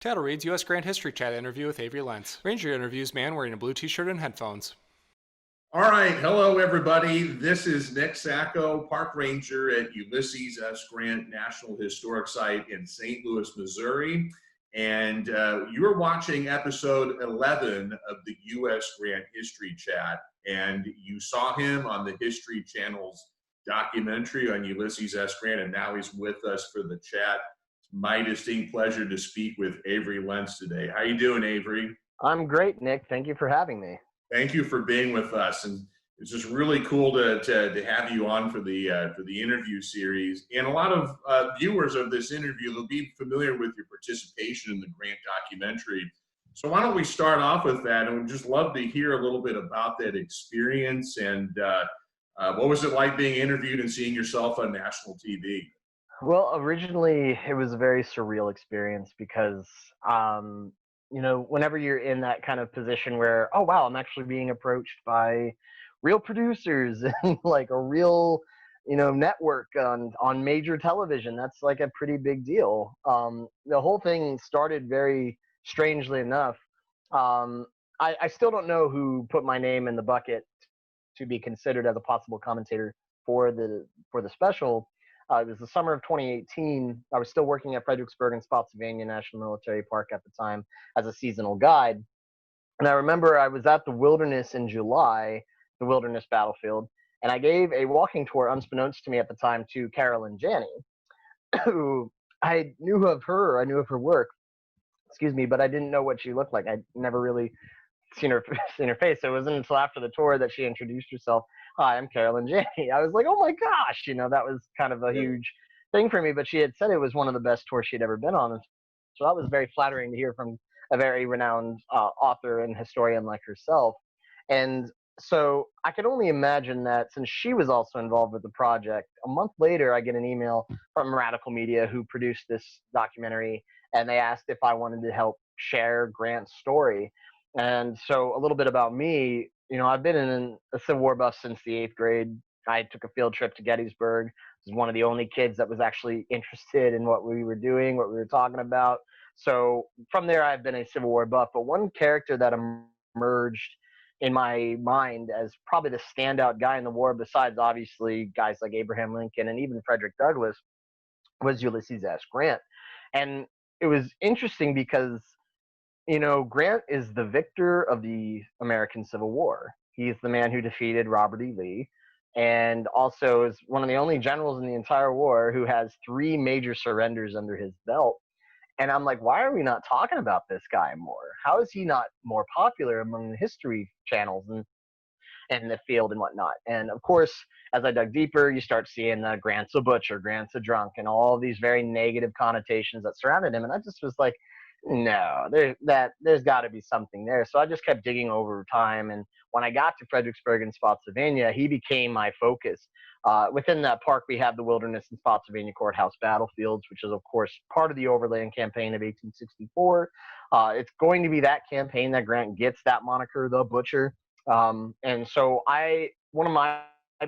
Tattle reads U.S. Grant History Chat interview with Avery Lentz. Ranger interviews man wearing a blue t-shirt and headphones. All right. Hello, everybody. This is Nick Sacco, Park Ranger at Ulysses S. Grant National Historic Site in St. Louis, Missouri. And you are watching episode 11 of the U.S. Grant History Chat. And you saw him on the History Channel's documentary on Ulysses S. Grant, and now he's with us for the chat. It's my distinct pleasure to speak with Avery Lentz today. How you doing, Avery? I'm great, Nick. Thank you for having me. Thank you for being with us, and it's just really cool to have you on for the interview series. And a lot of viewers of this interview will be familiar with your participation in the Grant documentary. So why don't we start off with that? And we'd just love to hear a little bit about that experience and what was it like being interviewed and seeing yourself on national TV? Well, originally it was a very surreal experience because whenever you're in that kind of position where, oh, wow, I'm actually being approached by real producers and like a real, network on major television, that's like a pretty big deal. The whole thing started very strangely enough. I still don't know who put my name in the bucket to be considered as a possible commentator for the special. It was the summer of 2018. I was still working at Fredericksburg and Spotsylvania National Military Park at the time as a seasonal guide. And I remember I was at the Wilderness in July, the Wilderness Battlefield, and I gave a walking tour, unbeknownst to me at the time, to Carolyn Janney, who I knew of her work, but I didn't know what she looked like. I'd never really seen her face. So it wasn't until after the tour that she introduced herself. Hi, I'm Carolyn Janney. I was like, oh my gosh, that was kind of a huge thing for me. But she had said it was one of the best tours she'd ever been on. And so that was very flattering to hear from a very renowned author and historian like herself. And so I could only imagine that since she was also involved with the project, a month later, I get an email from Radical Media, who produced this documentary, and they asked if I wanted to help share Grant's story. And so a little bit about me, I've been in a Civil War buff since the 8th grade. I took a field trip to Gettysburg. I was one of the only kids that was actually interested in what we were doing, what we were talking about. So from there, I've been a Civil War buff. But one character that emerged in my mind as probably the standout guy in the war, besides obviously guys like Abraham Lincoln and even Frederick Douglass, was Ulysses S. Grant. And it was interesting because Grant is the victor of the American Civil War. He's the man who defeated Robert E. Lee, and also is one of the only generals in the entire war who has 3 major surrenders under his belt. And I'm like, why are we not talking about this guy more? How is he not more popular among the history channels and the field and whatnot? And of course, as I dug deeper, you start seeing Grant's a butcher, Grant's a drunk, and all these very negative connotations that surrounded him. And I just was like, no, there's got to be something there. So I just kept digging over time. And when I got to Fredericksburg and Spotsylvania, he became my focus. Within that park, we have the Wilderness and Spotsylvania Courthouse battlefields, which is, of course, part of the Overland Campaign of 1864. It's going to be that campaign that Grant gets that moniker, the Butcher. And so one of my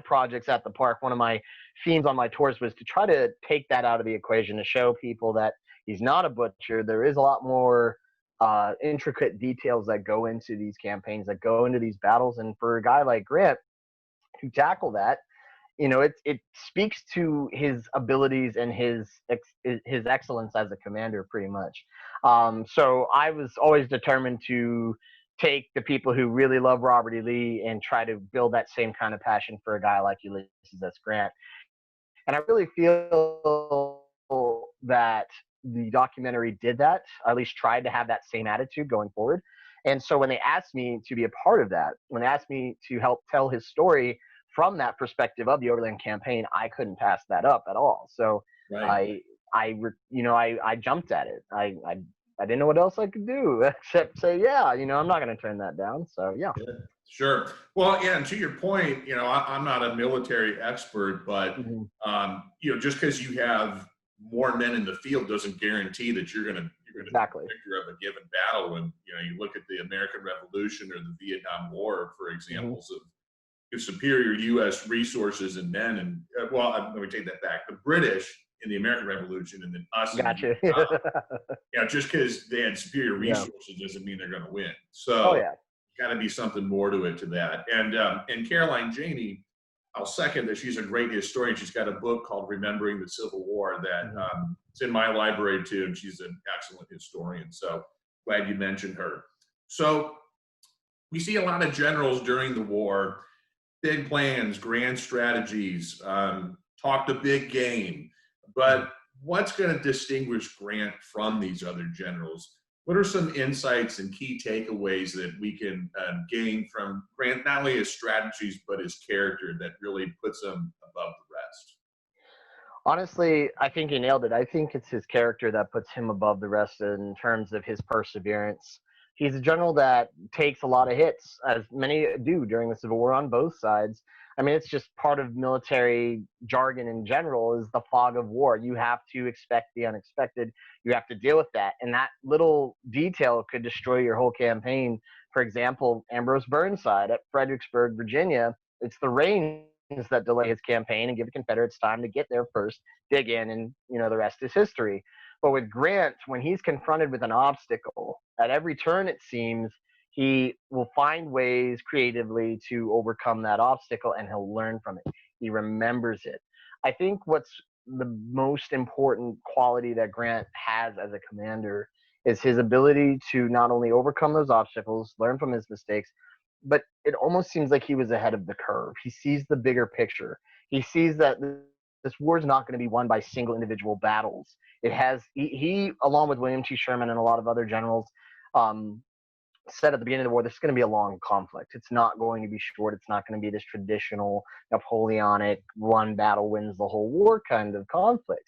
projects at the park, one of my themes on my tours was to try to take that out of the equation, to show people that he's not a butcher. There is a lot more intricate details that go into these campaigns, that go into these battles. And for a guy like Grant to tackle that, it speaks to his abilities and his excellence as a commander, pretty much. So I was always determined to take the people who really love Robert E. Lee and try to build that same kind of passion for a guy like Ulysses S. Grant. And I really feel that the documentary did that, or at least tried to have that same attitude going forward. And so when they asked me to be a part of that, when they asked me to help tell his story from that perspective of the Overland Campaign, I couldn't pass that up at all. So right. I jumped at it. I didn't know what else I could do except say, yeah, I'm not going to turn that down. So yeah. Sure. Well, yeah, and to your point, I'm not a military expert, but just because you have more men in the field doesn't guarantee that you're going to exactly. be the victor of a given battle. When you look at the American Revolution or the Vietnam War, for examples of superior U.S. resources and men, and let me take that back. The British in the American Revolution and then us in Gotcha. Vietnam. Just because they had superior Yeah. resources doesn't mean they're going to win. Oh So yeah. got to be something more to it to that. And Caroline Janey, I'll second that she's a great historian. She's got a book called Remembering the Civil War that it's in my library too, and she's an excellent historian. So glad you mentioned her. So we see a lot of generals during the war, big plans, grand strategies, talked a big game. But what's going to distinguish Grant from these other generals? What are some insights and key takeaways that we can gain from Grant, not only his strategies, but his character that really puts him above the rest? Honestly, I think you nailed it. I think it's his character that puts him above the rest in terms of his perseverance. He's a general that takes a lot of hits, as many do during the Civil War on both sides. I mean, it's just part of military jargon in general is the fog of war. You have to expect the unexpected. You have to deal with that. And that little detail could destroy your whole campaign. For example, Ambrose Burnside at Fredericksburg, Virginia, it's the rains that delay his campaign and give the Confederates time to get there first, dig in, and, the rest is history. But with Grant, when he's confronted with an obstacle, at every turn, it seems, he will find ways creatively to overcome that obstacle, and he'll learn from it. He remembers it. I think what's the most important quality that Grant has as a commander is his ability to not only overcome those obstacles, learn from his mistakes, but it almost seems like he was ahead of the curve. He sees the bigger picture. He sees that this war is not going to be won by single individual battles. It has he along with William T. Sherman and a lot of other generals, said at the beginning of the war, this is going to be a long conflict. It's not going to be short. It's not going to be this traditional Napoleonic one battle wins the whole war kind of conflict.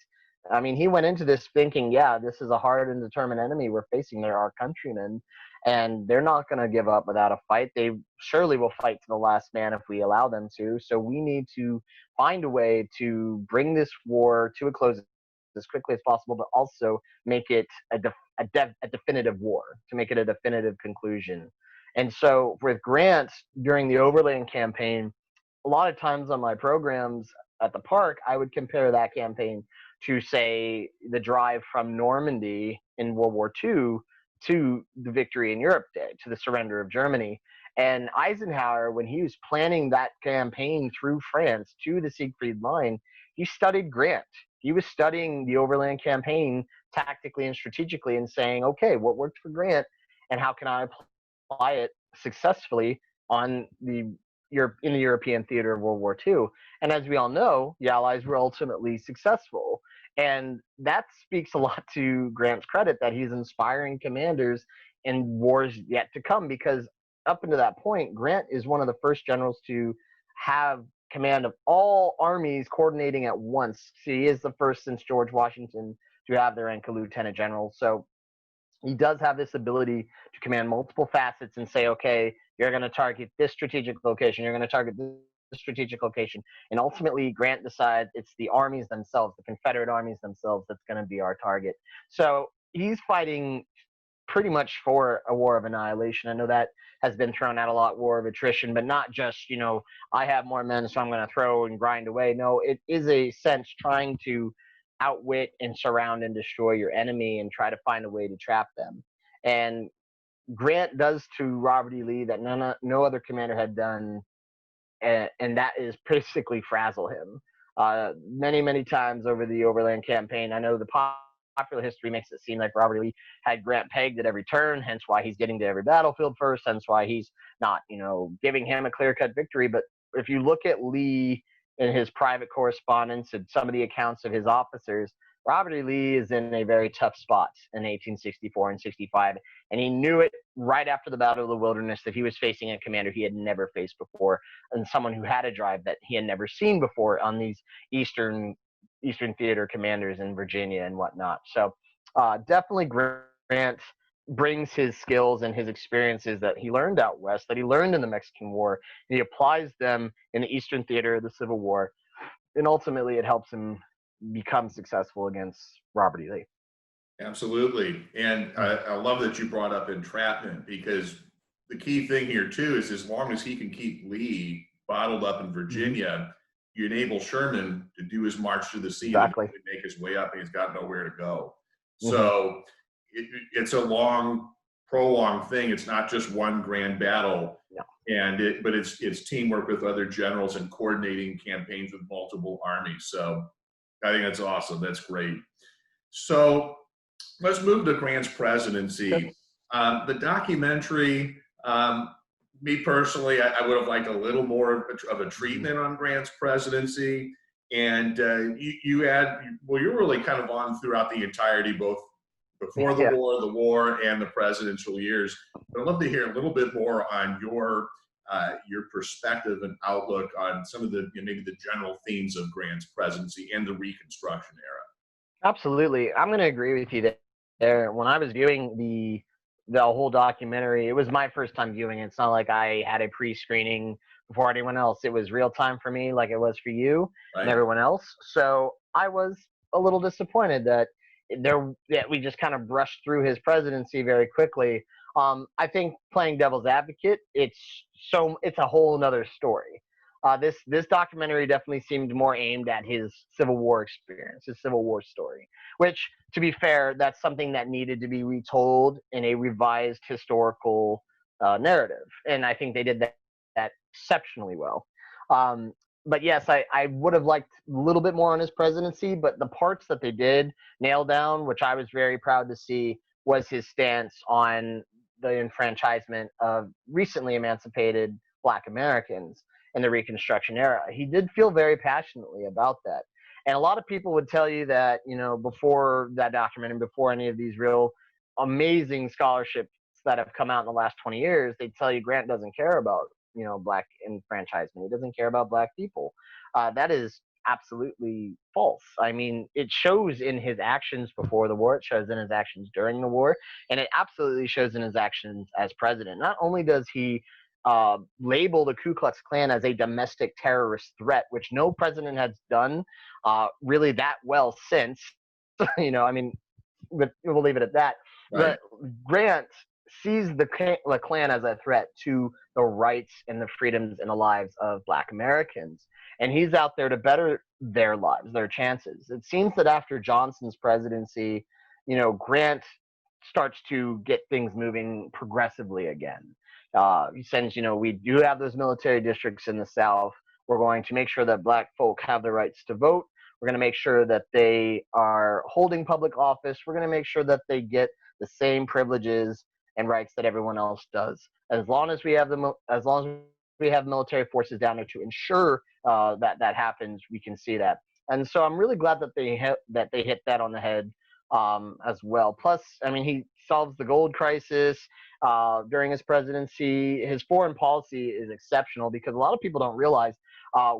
I mean, he went into this thinking, this is a hard and determined enemy we're facing. They're our countrymen, and they're not going to give up without a fight. They surely will fight to the last man if we allow them to. So we need to find a way to bring this war to a close as quickly as possible, but also make it a definitive war, to make it a definitive conclusion. And so with Grant, during the Overland campaign, a lot of times on my programs at the park, I would compare that campaign to, say, the drive from Normandy in World War II to the victory in Europe Day, to the surrender of Germany. And Eisenhower, when he was planning that campaign through France to the Siegfried Line, he studied Grant. He was studying the Overland campaign tactically and strategically and saying, okay, what worked for Grant and how can I apply it successfully in the European theater of World War II? And as we all know, the Allies were ultimately successful. And that speaks a lot to Grant's credit that he's inspiring commanders in wars yet to come, because up until that point, Grant is one of the first generals to have command of all armies coordinating at once. So he is the first since George Washington to have their rank of lieutenant general. So he does have this ability to command multiple facets and say, okay, you're going to target this strategic location, you're going to target this strategic location. And ultimately, Grant decides it's the armies themselves, the Confederate armies themselves, that's going to be our target. So he's fighting pretty much for a war of annihilation. I know that has been thrown out a lot, war of attrition, but not just, I have more men, so I'm going to throw and grind away. No, it is a sense trying to outwit and surround and destroy your enemy and try to find a way to trap them. And Grant does to Robert E. Lee that no other commander had done, and that is basically frazzle him. Many, many times over the Overland campaign, I know the popular history makes it seem like Robert E. Lee had Grant pegged at every turn, hence why he's getting to every battlefield first, hence why he's not, giving him a clear-cut victory. But if you look at Lee in his private correspondence and some of the accounts of his officers, Robert E. Lee is in a very tough spot in 1864 and 65, and he knew it right after the Battle of the Wilderness that he was facing a commander he had never faced before, and someone who had a drive that he had never seen before on these Eastern theater commanders in Virginia and whatnot. So definitely Grant brings his skills and his experiences that he learned out west, that he learned in the Mexican War, and he applies them in the Eastern theater of the Civil War, and ultimately it helps him become successful against Robert E. Lee. Absolutely. And I love that you brought up entrapment, because the key thing here too is as long as he can keep Lee bottled up in Virginia, you enable Sherman to do his march to the sea Exactly. and make his way up, and he's got nowhere to go. Mhm. So it's a long, prolonged thing. It's not just one grand battle, but it's teamwork with other generals and coordinating campaigns with multiple armies. So I think that's awesome. That's great. So let's move to Grant's presidency. The documentary, me personally, I would have liked a little more of a treatment on Grant's presidency. And you're really kind of on throughout the entirety, both before the war, and the presidential years. But I'd love to hear a little bit more on your perspective and outlook on some of the maybe the general themes of Grant's presidency and the Reconstruction era. Absolutely. I'm going to agree with you there. When I was viewing the whole documentary, it was my first time viewing it. It's not like I had a pre-screening before anyone else. It was real time for me, like it was for you and everyone else. So I was a little disappointed that we just kind of brushed through his presidency very quickly. I think playing devil's advocate, it's a whole nother story. This documentary definitely seemed more aimed at his Civil War experience, his Civil War story, which, to be fair, that's something that needed to be retold in a revised historical narrative. And I think they did that exceptionally well. But yes, I would have liked a little bit more on his presidency, but the parts that they did nail down, which I was very proud to see, was his stance on the enfranchisement of recently emancipated Black Americans in the Reconstruction era. He did feel very passionately about that. And a lot of people would tell you that, before that documentary, before any of these real amazing scholarships that have come out in the last 20 years, they'd tell you Grant doesn't care about, Black enfranchisement. He doesn't care about Black people. That is absolutely false. I mean, it shows in his actions before the war, it shows in his actions during the war, and it absolutely shows in his actions as president. Not only does he label the Ku Klux Klan as a domestic terrorist threat, which no president has done really that well since, but we'll leave it at that. Right. But Grant sees the Klan as a threat to the rights and the freedoms and the lives of Black Americans. And he's out there to better their lives, their chances. It seems that after Johnson's presidency, Grant starts to get things moving progressively again. He says, we do have those military districts in the South. We're going to make sure that Black folk have the rights to vote. We're going to make sure that they are holding public office. We're going to make sure that they get the same privileges and rights that everyone else does. As long as we have military forces down there to ensure that happens, we can see that. And so I'm really glad that they hit that on the head as well. Plus, he solves the gold crisis during his presidency. His foreign policy is exceptional because a lot of people don't realize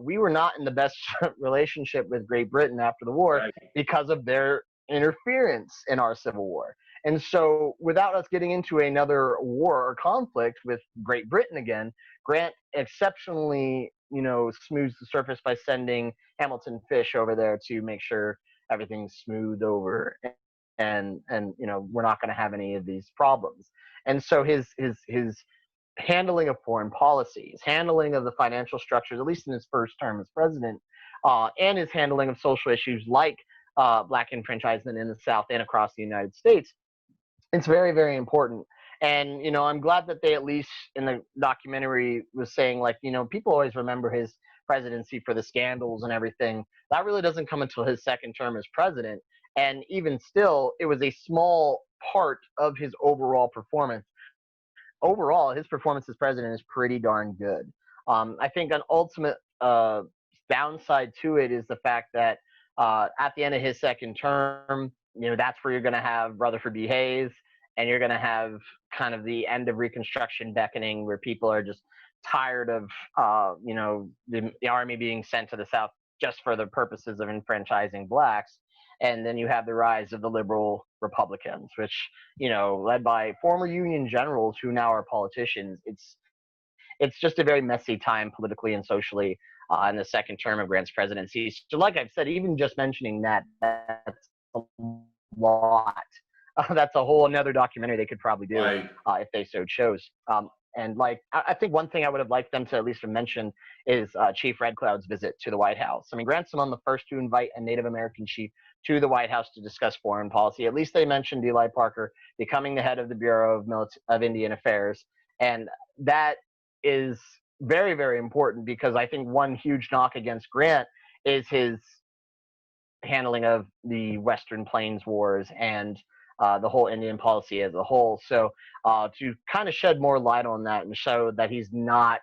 we were not in the best relationship with Great Britain after the war because of their interference in our Civil War. And so without us getting into another war or conflict with Great Britain again, Grant exceptionally, smooths the surface by sending Hamilton Fish over there to make sure everything's smoothed over and we're not going to have any of these problems. And so his handling of foreign policy, his handling of the financial structures, at least in his first term as president, and his handling of social issues like Black enfranchisement in the South and across the United States, it's very, very important. And, I'm glad that they, at least in the documentary, was saying, people always remember his presidency for the scandals and everything. That really doesn't come until his second term as president. And even still, it was a small part of his overall performance. Overall, his performance as president is pretty darn good. I think an ultimate downside to it is the fact that at the end of his second term, that's where you're going to have Rutherford B. Hayes, and you're going to have kind of the end of Reconstruction beckoning, where people are just tired of, the army being sent to the South just for the purposes of enfranchising Blacks. And then you have the rise of the liberal Republicans, which, led by former Union generals who now are politicians. It's just a very messy time politically and socially in the second term of Grant's presidency. So like I've said, even just mentioning that's a lot. That's a whole another documentary they could probably do if they so chose. And like, I think one thing I would have liked them to at least have mentioned is Chief Red Cloud's visit to the White House. I mean, Grant's among the first to invite a Native American chief to the White House to discuss foreign policy. At least they mentioned Eli Parker becoming the head of the Bureau of Indian Affairs. And that is very, very important, because I think one huge knock against Grant is his handling of the Western Plains Wars and the whole Indian policy as a whole. So to kind of shed more light on that and show that he's not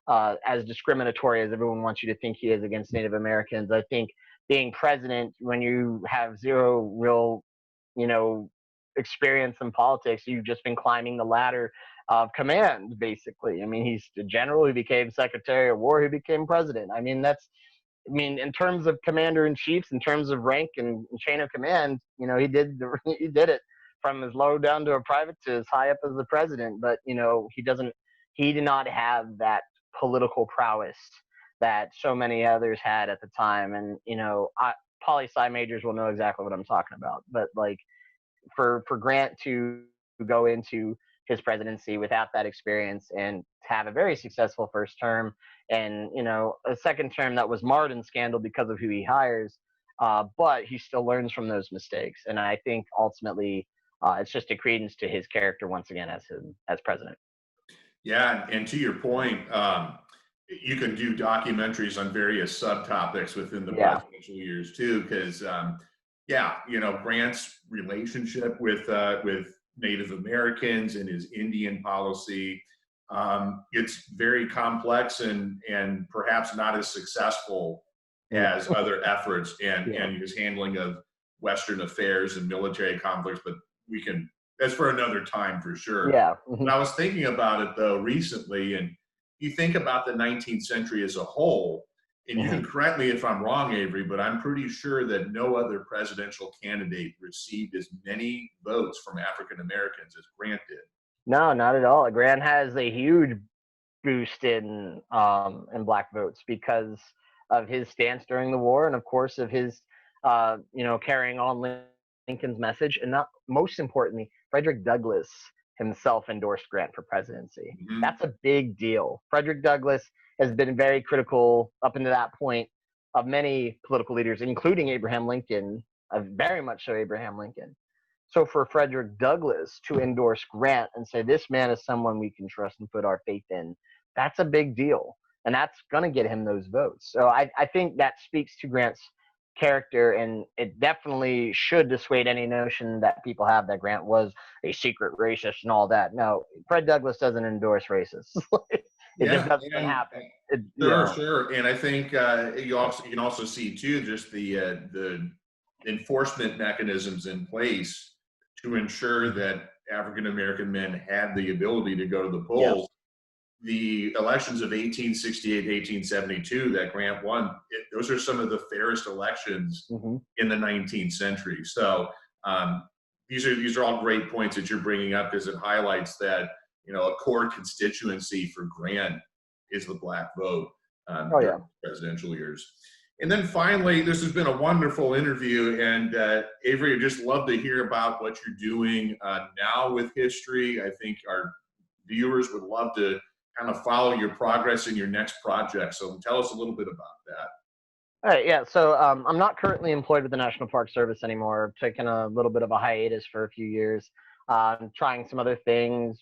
as discriminatory as everyone wants you to think he is against Native Americans, I think being president, when you have zero real, experience in politics, you've just been climbing the ladder of command, basically. I mean, he's a general who became Secretary of War, who became president. I mean, in terms of commander in chiefs, in terms of rank and chain of command, he did it from as low down to a private to as high up as the president. But he did not have that political prowess that so many others had at the time. And poli-sci majors will know exactly what I'm talking about. But like for Grant to go into his presidency without that experience and have a very successful first term, and a second term that was marred in scandal because of who he hires, but he still learns from those mistakes. And I think ultimately it's just a credence to his character once again as president. Yeah, and to your point, you can do documentaries on various subtopics within the presidential years too, because Grant's relationship with Native Americans and his Indian policy, it's very complex and perhaps not as successful as other efforts and his handling of Western affairs and military conflicts, but that's for another time for sure. Yeah. But I was thinking about it though recently, and you think about the 19th century as a whole, and you can correct me if I'm wrong, Avery, but I'm pretty sure that no other presidential candidate received as many votes from African Americans as Grant did. No, not at all. Grant has a huge boost in black votes because of his stance during the war, and of course of his carrying on Lincoln's message, and not most importantly, Frederick Douglass himself endorsed Grant for presidency. Mm-hmm. That's a big deal. Frederick Douglass has been very critical up until that point of many political leaders, including Abraham Lincoln, very much so Abraham Lincoln. So for Frederick Douglass to endorse Grant and say, this man is someone we can trust and put our faith in, that's a big deal. And that's going to get him those votes. So I think that speaks to Grant's character, and it definitely should dissuade any notion that people have that Grant was a secret racist and all that. No, Fred Douglass doesn't endorse racists. It just doesn't happen. Sure. And I think you can also see too just the enforcement mechanisms in place to ensure that African American men had the ability to go to the polls. Yes. The elections of 1868, 1872 that Grant won, those are some of the fairest elections in the 19th century. So these are all great points that you're bringing up, because it highlights that a core constituency for Grant is the black vote during presidential years. And then finally, this has been a wonderful interview, and Avery, I'd just love to hear about what you're doing now with history. I think our viewers would love to kind of follow your progress in your next project. So tell us a little bit about that. All right, yeah. So I'm not currently employed with the National Park Service anymore. I've taken a little bit of a hiatus for a few years, trying some other things,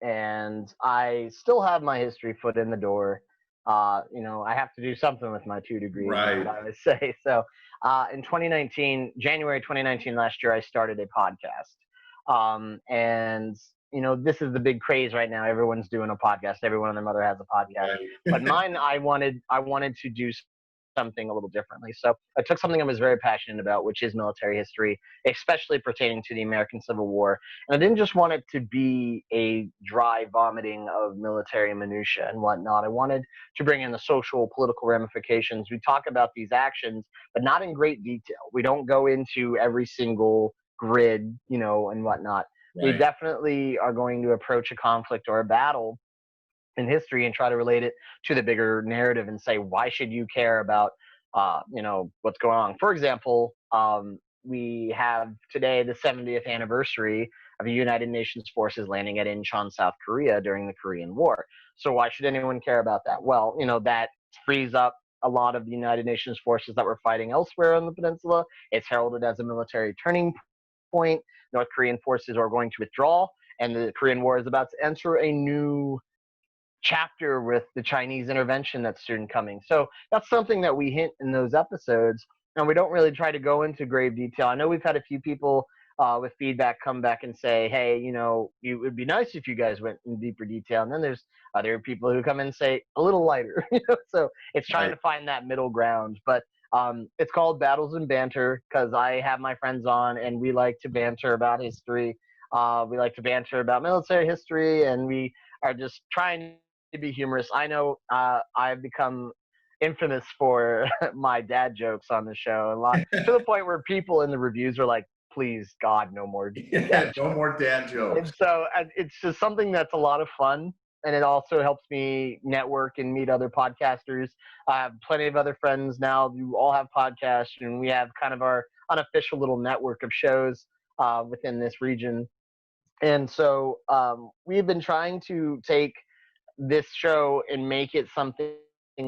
and I still have my history foot in the door. I have to do something with my 2 degrees, right? I would say. So in January 2019, last year, I started a podcast, and this is the big craze right now. Everyone's doing a podcast. Everyone and their mother has a podcast. Right. But mine, I wanted to do something a little differently. So I took something I was very passionate about, which is military history, especially pertaining to the American Civil War. And I didn't just want it to be a dry vomiting of military minutia and whatnot. I wanted to bring in the social, political ramifications. We talk about these actions, but not in great detail. We don't go into every single grid, and whatnot. Right. We definitely are going to approach a conflict or a battle in history and try to relate it to the bigger narrative and say, why should you care about, what's going on? For example, we have today the 70th anniversary of the United Nations forces landing at Incheon, South Korea during the Korean War. So why should anyone care about that? Well, that frees up a lot of the United Nations forces that were fighting elsewhere on the peninsula. It's heralded as a military turning point. North Korean forces are going to withdraw, and the Korean War is about to enter a new chapter with the Chinese intervention that's soon coming. So that's something that we hint in those episodes, and we don't really try to go into grave detail. I know we've had a few people with feedback come back and say, hey, it would be nice if you guys went in deeper detail. And then there's other people who come in and say a little lighter. So it's trying to find that middle ground. But it's called Battles and Banter because I have my friends on and we like to banter about history. We like to banter about military history, and we are just trying to be humorous. I know I've become infamous for my dad jokes on the show a lot, to the point where people in the reviews are like, please, God, no more dad no more dad jokes. And so it's just something that's a lot of fun, and it also helps me network and meet other podcasters. I have plenty of other friends now who all have podcasts, and we have kind of our unofficial little network of shows within this region. And so we've been trying to take this show and make it something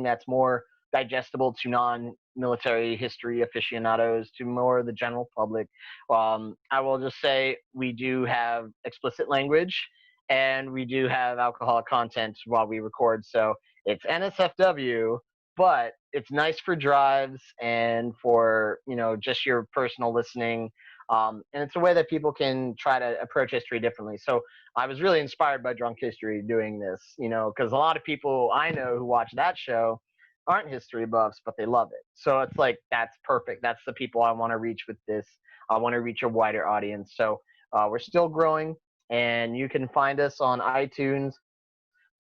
that's more digestible to non-military history aficionados, to more of the general public. I will just say we do have explicit language and we do have alcoholic content while we record. So it's NSFW, but it's nice for drives and for, just your personal listening. And it's a way that people can try to approach history differently. So I was really inspired by Drunk History doing this, because a lot of people I know who watch that show aren't history buffs, but they love it. So it's like, that's perfect. That's the people I want to reach with this. I want to reach a wider audience. So we're still growing, and you can find us on iTunes,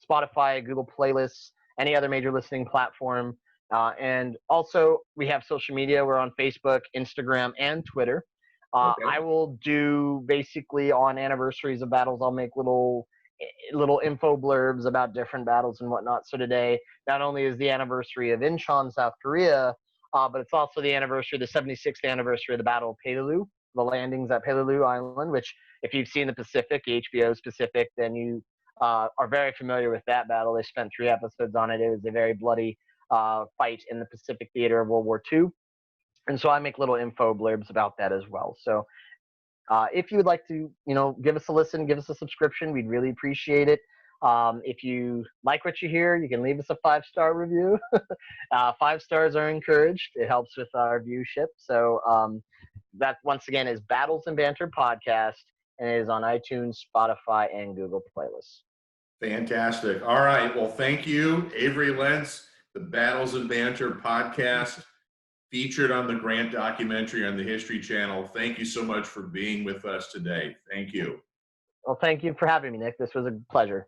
Spotify, Google Playlists, any other major listening platform. And also we have social media. We're on Facebook, Instagram, and Twitter. Okay. I will do basically on anniversaries of battles, I'll make little info blurbs about different battles and whatnot. So today, not only is the anniversary of Incheon, South Korea, but it's also the 76th anniversary of the Battle of Peleliu, the landings at Peleliu Island, which if you've seen the Pacific, HBO's Pacific, then you are very familiar with that battle. They spent 3 episodes on it. It was a very bloody fight in the Pacific theater of World War II. And so I make little info blurbs about that as well. So if you would like to, give us a listen, give us a subscription, we'd really appreciate it. If you like what you hear, you can leave us a 5-star review. 5 stars are encouraged. It helps with our viewership. So that, once again, is Battles and Banter Podcast, and it is on iTunes, Spotify, and Google Playlists. Fantastic. All right. Well, thank you, Avery Lentz, the Battles and Banter Podcast, featured on the Grant documentary on the History Channel. Thank you so much for being with us today. Thank you. Well, thank you for having me, Nick. This was a pleasure.